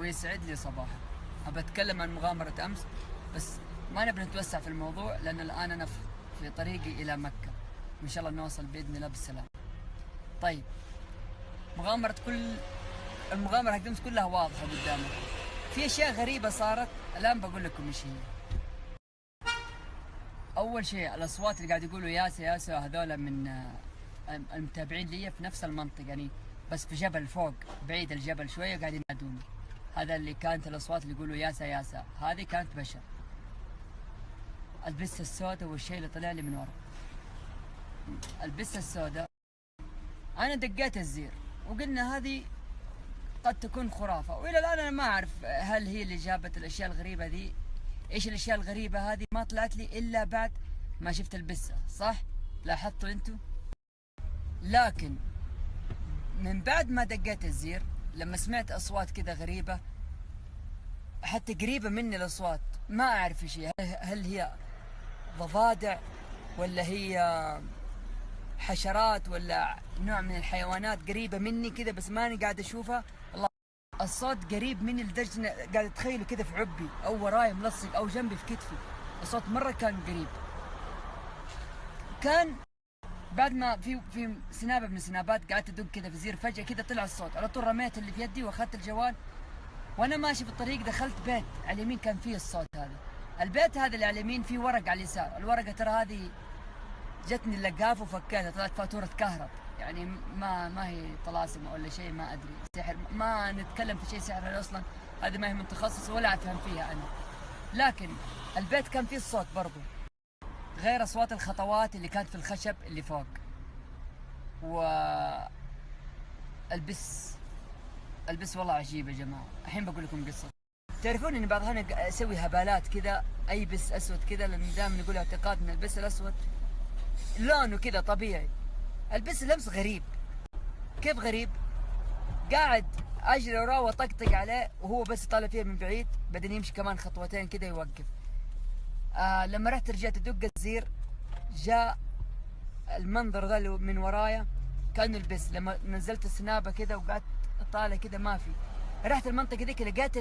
ويسعد لي صباحك. أبى أتكلم عن مغامرة أمس، بس ما نبي نتوسع في الموضوع لأن الآن أنا في طريقي إلى مكة، وإن شاء الله نوصل بإذن الله بالسلام. طيب، المغامرة حق أمس كلها واضحة قدامك. في أشياء غريبة صارت الآن بقول لكم إيش هي. أول شيء الأصوات اللي قاعد يقولوا ياسا ياسا، هذول من المتابعين لي في نفس المنطقة، يعني بس في جبل فوق بعيد الجبل شوية قاعد ينادوني. هذا اللي كانت الأصوات اللي يقولوا ياسا ياسا، هذه كانت بشر. البسة السوداء والشيء اللي طلع لي من ورا. البسة السوداء أنا دقيت الزير وقلنا هذه قد تكون خرافة، وإلى الآن أنا ما أعرف هل هي اللي جابت الأشياء الغريبة ذي. إيش الأشياء الغريبة هذه ما طلعت لي إلا بعد ما شفت البسة، صح؟ لاحظتوا أنتوا؟ لكن من بعد ما دقيت الزير لما سمعت أصوات كذا غريبة، حتى قريبة مني الأصوات، ما أعرف إيش هي. هل هي ضفادع ولا هي حشرات ولا نوع من الحيوانات قريبة مني كذا بس ماني قاعد أشوفها. الله، الصوت قريب مني لدرجة إني قاعد أتخيله كذا في عبي أو وراي ملصق أو جنبي في كتفي. الصوت مرة كان قريب. كان بعد ما في سنابة من السنابات قعدت أدق كذا في زير، فجأة كذا طلع الصوت، على طول رميت اللي في يدي وأخذت الجوال وأنا ماشي في الطريق. دخلت بيت على اليمين كان فيه الصوت هذا. البيت هذا اللي على اليمين فيه ورق على اليسار. الورقة ترى هذه جتني اللقاف وفكيتها، طلعت فاتورة كهرب، يعني ما هي طلاسم ولا شيء، ما أدري سحر، ما نتكلم في شيء سحر أصلا، هذه ما هي من تخصص ولا أفهم فيها أنا. لكن البيت كان فيه الصوت برضو، غير أصوات الخطوات اللي كانت في الخشب اللي فوق. البس والله عجيب يا جماعة. الحين بقول لكم قصة. تعرفون إن بعض الأحيان أسوي هبالات كذا، أي بس أسود كذا، لأن دائما نقول اعتقاد إن البس الأسود لونه كذا طبيعي. البس لمس غريب. كيف غريب؟ قاعد أجري وراه وطقطق عليه وهو بس طالع فيه من بعيد، بعدين يمشي كمان خطوتين كذا يوقف. لما رجعت أدق الزير جاء المنظر ذا من ورايا كأنه البس. لما نزلت السنابة كذا وقعدت طالع كذا ما في. رحت المنطقة ذيك لقيت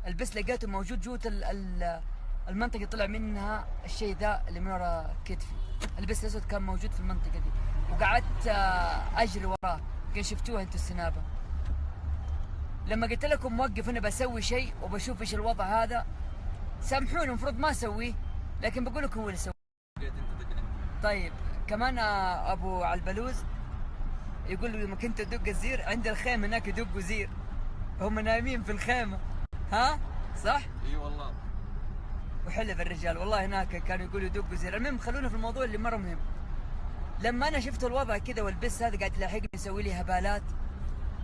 البس لقيته موجود جوة المنطقة، طلع منها الشيء ذا اللي من ورا كتفي. البس الأسود كان موجود في المنطقة دي وقعدت أجري وراه. يمكن شفتوها انتوا السنابة. لما قلت لكم موقف أنا بسوي شيء وبشوف إيش الوضع هذا، سامحوني المفروض ما أسويه، لكن بقول لكم هو اللي سويه. طيب كمان أبو علبلوز يقول لما كنت أدق الزير عند الخيمة هناك يدقوا زير، هم نايمين في الخيمة. ها صح؟ اي والله. وحلف الرجال والله هناك كانوا يقولوا يدقوا زير. المهم خلونا في الموضوع اللي مرة مهم. لما أنا شفت الوضع كذا والبس هذا قاعد يلاحقني يسوي لي هبالات،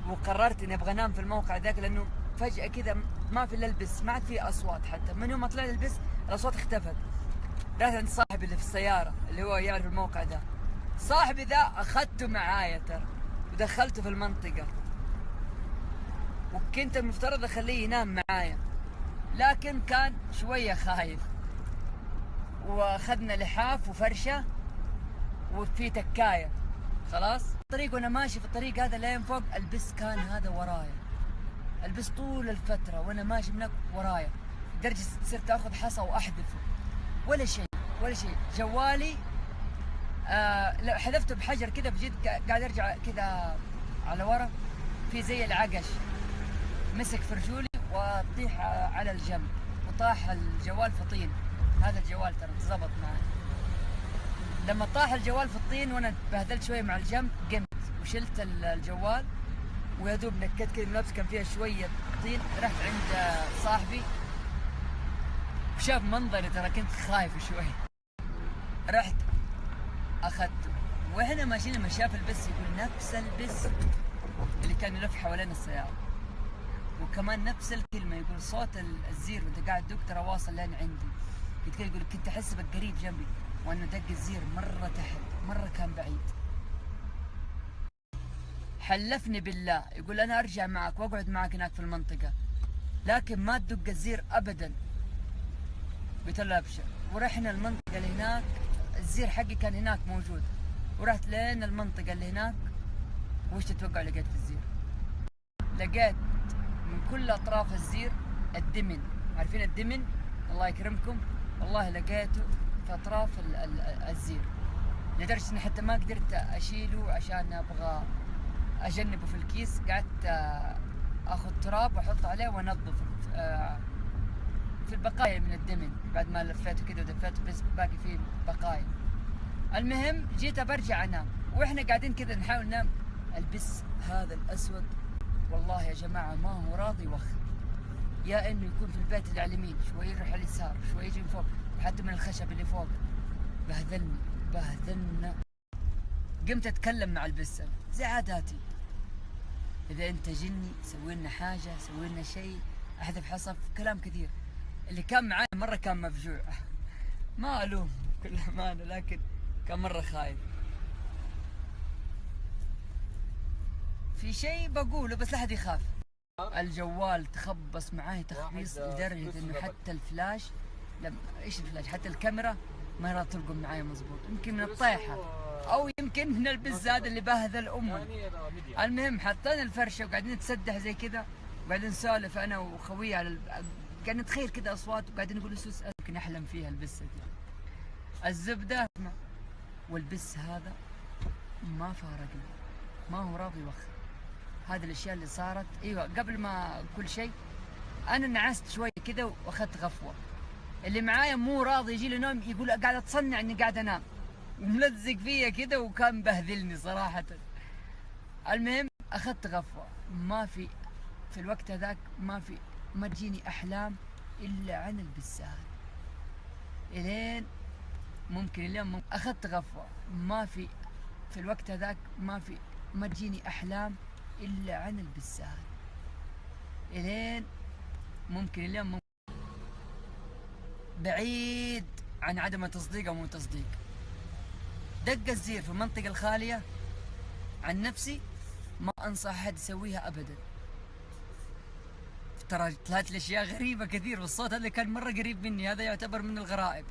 وقررت إني أبغى أنام في الموقع ذاك، لأنه فجأة كذا ما في إلا البس، ما عاد في أصوات. حتى من يوم ما طلع لي البس الأصوات اختفت. رحت عند صاحبي اللي في السيارة اللي هو يعرف الموقع ذا. صاحبي ذا أخذته معايا ترى ودخلته في المنطقة، وكنت المفترض أخليه ينام معايا، لكن كان شوية خايف. وأخذنا لحاف وفرشة وفي تكاية. خلاص الطريق وأنا ماشي في الطريق هذا لين فوق، البس كان هذا ورايا. البس طول الفترة وأنا ماشي هناك ورايا، لدرجة صرت أخذ حصى وأحذفه. ولا شيء. جوالي لو حذفته بحجر كذا بجد قاعد ارجع كذا على ورا، في زي العقش مسك في رجولي وطيح على الجنب، وطاح الجوال في طين. هذا الجوال ترى تزبط معي. لما طاح الجوال في الطين وانا بهدلت شويه مع الجنب، قمت وشلت الجوال ويا دوب نكت كذا ملابس كان فيها شويه طين. رحت عند صاحبي وشاف منظري، ترى كنت خايف شوي. رحت اخذته واحنا ماشيين، لما شاف البس يقول نفس البس اللي كان يلف حوالين السياره، وكمان نفس الكلمه يقول صوت الزير وانت قاعد دق ترى واصل لين عندي. يقول كنت احسبك قريب جنبي، وانه دق الزير مره تحت، مره كان بعيد. حلفني بالله يقول انا ارجع معك واقعد معك هناك في المنطقه، لكن ما تدق الزير ابدا. قلت له ابشر. ورحنا المنطقه اللي هناك، الزير حقي كان هناك موجود، ورحت لين المنطقة اللي هناك. وش تتوقع لقيت في الزير؟ لقيت من كل اطراف الزير الدمن. عارفين الدمن؟ الله يكرمكم، والله لقيته في اطراف الزير، لدرجه اني حتى ما قدرت اشيله عشان ابغى اجنبه في الكيس. قعدت اخذ تراب واحطه عليه وانظف في البقايا من الدمن بعد ما لفيته كذا ودفيته، بس باقي فيه بقايا. المهم جيت برجع انام، واحنا قاعدين كذا نحاول ننام، البس هذا الاسود والله يا جماعه ما هو راضي يوخر، يا انه يكون في البيت اللي على اليمين شوي يروح على اليسار شوي يجي من فوق، وحتى من الخشب اللي فوق. بهذلنا. قمت اتكلم مع البسه زي عاداتي، اذا انت جني سوي لنا حاجه، سوي لنا شيء، احذف حصف، كلام كثير. اللي كان معايا مره كان مفجوع، ما الوم بكل امانه، لكن كان مره خايف. في شيء بقوله بس لا احد يخاف. الجوال تخبص معاي تخبيص لدرجه انه حتى الفلاش ايش الفلاش، حتى الكاميرا ما راح تلقم معايا مضبوط، يمكن من الطيحه او يمكن من البزاد اللي بهذل امي. المهم حطينا الفرشه وقاعدين نتسدح زي كذا، وقاعدين نسولف انا وخويي على قاعدين نتخيل كذا اصوات، وقاعدين نقول سوس يمكن احلم فيها البسه دي. الزبده والبس هذا ما فارقني، ما هو راضي يوخر. هذه الاشياء اللي صارت. ايوه قبل ما كل شيء انا نعست شوي كذا واخذت غفوه. اللي معايا مو راضي يجي له نوم، يقول قاعد اتصنع اني قاعد انام، وملزق فيا كذا وكان بهذلني صراحه. المهم اخذت غفوه. ما في الوقت هذاك ما تجيني احلام الا عن البسات. الين ممكن اليوم اخذت غفوه. ما في الوقت هذاك ما تجيني احلام الا عن البسات. الين ممكن اليوم بعيد عن عدم التصديق او مو تصديق. دق الزير في المنطقه الخاليه، عن نفسي ما انصح احد يسويها ابدا. ترى طلعت لي اشياء غريبه كثير، والصوت هذا كان مره قريب مني، هذا يعتبر من الغرائب.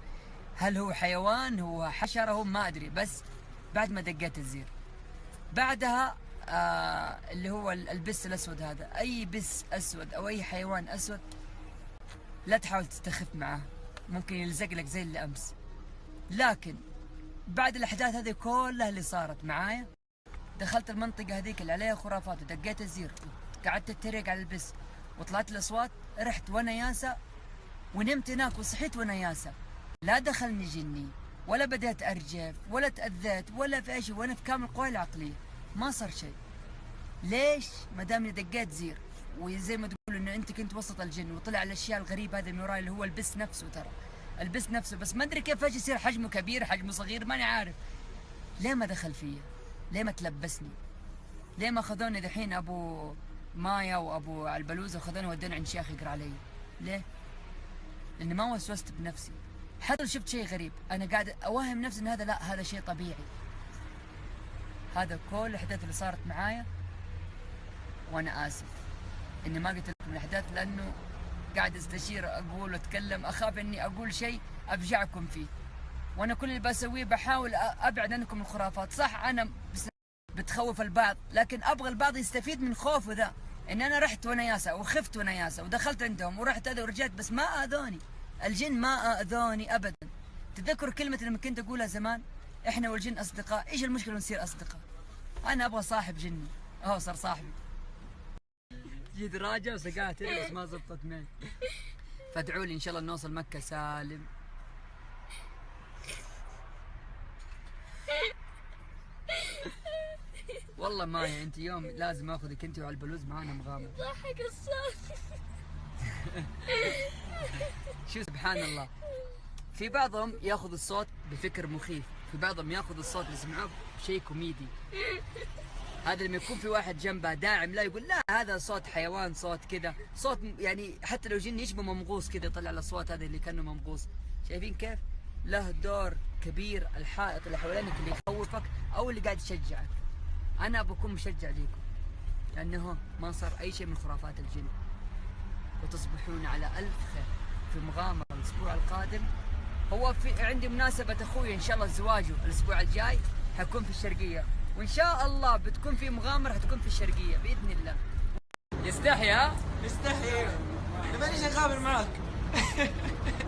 هل هو حيوان، هو حشره، هو ما ادري. بس بعد ما دقيت الزير بعدها اللي هو البس الاسود هذا، اي بس اسود او اي حيوان اسود لا تحاول تستخف معاه، ممكن يلزق لك زي اللي امس. لكن بعد الاحداث هذه كلها اللي صارت معايا، دخلت المنطقه هذيك اللي عليها خرافات ودقيت الزير، قعدت اتريق على البس وطلعت الاصوات، رحت وانا ياسه ونمت هناك وصحيت وانا ياسه. لا دخلني جني ولا بديت ارجف ولا تاذيت ولا في شيء، وانا في كامل قواي العقليه، ما صار شيء. ليش؟ ما دام دقيت زير، وزي ما تقول انه انت كنت وسط الجن وطلع الاشياء الغريبه هذه من وراي اللي هو البس نفسه. ترى البس نفسه، بس ما ادري كيف فجاه يصير حجمه كبير حجمه صغير، ماني عارف. ليه ما دخل فيا؟ ليه ما تلبسني؟ ليه ما اخذوني دحين ابو مايا وابو البلوزه وخذوني ودوني عند شيخ يقرا علي؟ ليه؟ لاني ما وسوست بنفسي. حتى لو شفت شيء غريب انا قاعد اوهم نفسي ان هذا لا، هذا شيء طبيعي. هذا كل الاحداث اللي صارت معايا، وانا اسف اني ما قلت لكم الاحداث، لانه قاعد استشير اقول واتكلم، اخاف اني اقول شيء ابجعكم فيه. وانا كل اللي بسويه بحاول ابعد عنكم الخرافات. صح انا بتخوف البعض، لكن ابغى البعض يستفيد من خوفه ذا، ان انا رحت وانا ياسه وخفت وانا ياسه ودخلت عندهم ورحت هذا ورجعت، بس ما اذوني الجن، ما اذوني ابدا. تذكروا كلمه لما كنت اقولها زمان، احنا والجن اصدقاء. ايش المشكله نصير اصدقاء؟ انا ابغى صاحب جني، اهو صار صاحبي. جيت راجع وسقعت بس ما زبطت معي. فادعوا لي ان شاء الله نوصل مكه سالم. والله مايا انت يوم لازم اخذك انت وعلى البلوز معانا مغامره. ضحك الصوت. شو سبحان الله، في بعضهم ياخذ الصوت بفكر مخيف، في بعضهم ياخذ الصوت اللي يسمعوه بشيء كوميدي. هذا لما يكون في واحد جنبه داعم لا يقول لا هذا صوت حيوان، صوت كذا، صوت يعني حتى لو جن يشبه ممغوص كذا يطلع الاصوات هذه اللي كانه ممغوص. شايفين كيف؟ له دور كبير. الحائط اللي حوالينك اللي يخوفك او اللي قاعد يشجعك. انا بكون مشجع ليكم، لانه ما صار اي شيء من خرافات الجن. وتصبحون على الف خير في مغامره الاسبوع القادم. هو في عندي مناسبه اخوي ان شاء الله زواجه الاسبوع الجاي، حكون في الشرقيه، وان شاء الله بتكون في مغامره حتكون في الشرقيه باذن الله. تستحي ها؟ مستحي نبغى نيجي نغامر معاك.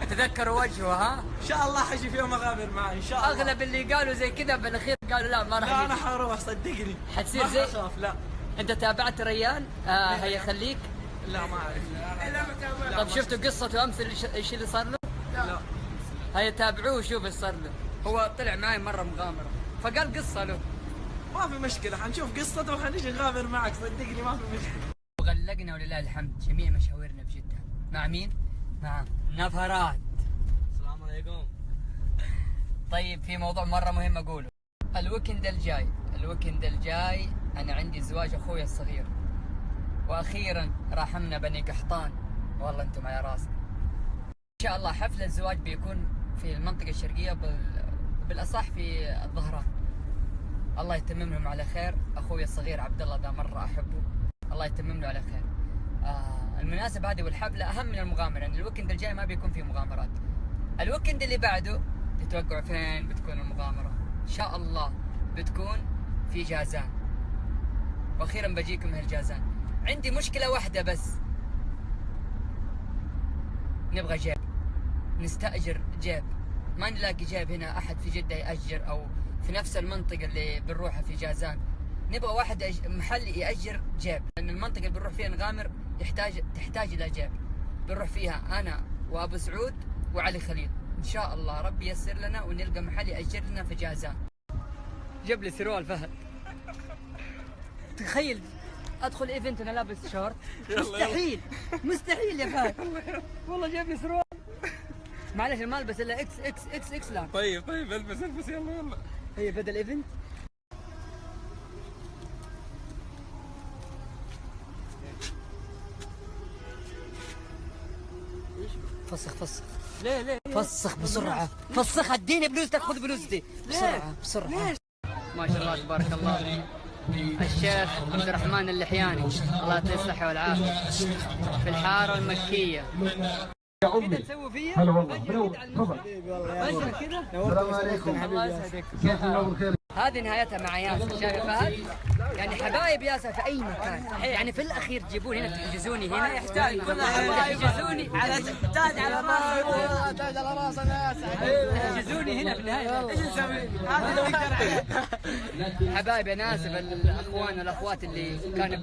تذكروا وجهه ها؟ ان شاء الله حجي في يوم اغامر معاه ان شاء الله. اغلب اللي قالوا زي كذا بالاخير قالوا لا ما راح لا انا يجي. حروح صدقني. حتصير زي. ما اخاف لا. انت تابعت ريان؟ هيا خليك. لا ما اعرف. طب شفتوا قصته امس ايش اللي صار له؟ لا. هيا تابعوه وشوف ايش صار له. هو طلع معي مره مغامره فقال قصه له. ما في مشكله حنشوف قصته وحنيجي نغامر معك صدقني ما في مشكله. وغلقنا ولله الحمد جميع مشاويرنا في جده. مع مين؟ مع نفرات. السلام عليكم. طيب في موضوع مره مهم اقوله. الويكند الجاي انا عندي زواج اخوي الصغير، واخيرا راحمنا بني قحطان، والله انتم على راسنا. ان شاء الله حفل الزواج بيكون في المنطقه الشرقيه بالاصح في الظهران. الله يتمم لهم على خير. اخوي الصغير عبد الله ده مره احبه، الله يتمم له على خير. المناسبه هذه والحفله اهم من المغامره، يعني الويكند الجاي ما بيكون فيه مغامرات. الويكند اللي بعده تتوقعوا فين بتكون المغامره؟ ان شاء الله بتكون في جازان، واخيرا بجيكم من الجازان. عندي مشكله واحده بس، نبغى جيب، نستأجر جيب، ما نلاقي جيب هنا احد في جده يأجر او في نفس المنطقه اللي بنروحها في جازان. نبغى واحد محل يأجر جيب، لان المنطقه اللي بنروح فيها نغامر تحتاج الى جيب. بنروح فيها انا وابو سعود وعلي خليل. ان شاء الله ربي ييسر لنا ونلقى محل يأجر لنا في جازان. جاب لي سروال فهد. تخيل ادخل ايفنت انا لابس شورت. مستحيل مستحيل يا فهد. والله جاب لي سروال. معلش ما البس الا اكس اكس اكس اكس لا. طيب البس يلا. هي بدا الايفنت. فسخ ليه فسخ بسرعة، فسخ اديني بلوزتك، خذ بلوزتي بسرعة. ما شاء الله تبارك الله. الشيخ عبد الرحمن اللحياني الله يعطيه الصحة والعافية في الحارة المكية. كذا تسوي فيا؟ هلا والله تفضل. كذا؟ السلام عليكم. الله يسعدك. كيف الامور؟ هذه نهايتها مع ياسر. شايف فهد؟ يعني حبايب ياسر في اي مكان، يعني في الاخير تجيبوني هنا تحجزوني هنا. يحتاج تحجزوني على تاج على راسي. تاج على راسي انا تحجزوني هنا في النهايه. ايش نسوي؟ هذا حبايب انا اسف الاخوان والاخوات اللي كانوا